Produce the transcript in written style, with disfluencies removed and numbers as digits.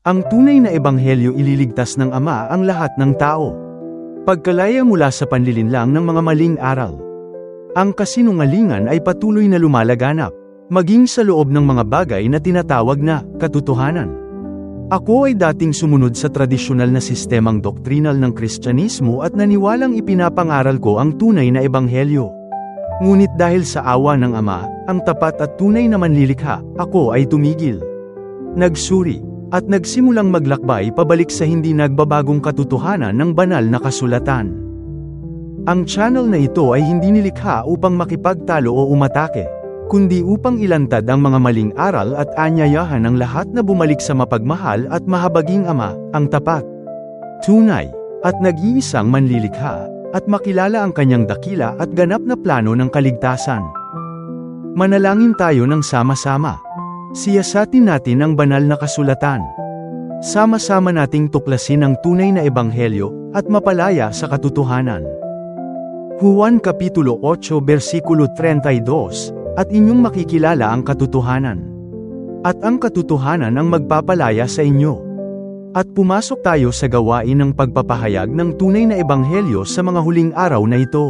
Ang tunay na ebanghelyo ililigtas ng Ama ang lahat ng tao. Pagkalaya mula sa panlilinlang ng mga maling aral. Ang kasinungalingan ay patuloy na lumalaganap, maging sa loob ng mga bagay na tinatawag na katotohanan. Ako ay dating sumunod sa tradisyonal na sistemang doktrinal ng Kristyanismo at naniwalang ipinapangaral ko ang tunay na ebanghelyo. Ngunit dahil sa awa ng Ama, ang tapat at tunay na manlilikha, ako ay tumigil. Nagsuri, at nagsimulang maglakbay pabalik sa hindi nagbabagong katotohanan ng banal na kasulatan. Ang channel na ito ay hindi nilikha upang makipagtalo o umatake, kundi upang ilantad ang mga maling aral at anyayahan ng lahat na bumalik sa mapagmahal at mahabaging Ama, ang tapat, tunay, at nag-iisang manlilikha, at makilala ang kanyang dakila at ganap na plano ng kaligtasan. Manalangin tayo ng sama-sama. Siyasatin natin ang banal na kasulatan. Sama-sama nating tuklasin ang tunay na ebanghelyo, at mapalaya sa katotohanan. Juan Kapitulo 8 versikulo 32, at inyong makikilala ang katotohanan. At ang katotohanan ang magpapalaya sa inyo. At pumasok tayo sa gawain ng pagpapahayag ng tunay na ebanghelyo sa mga huling araw na ito.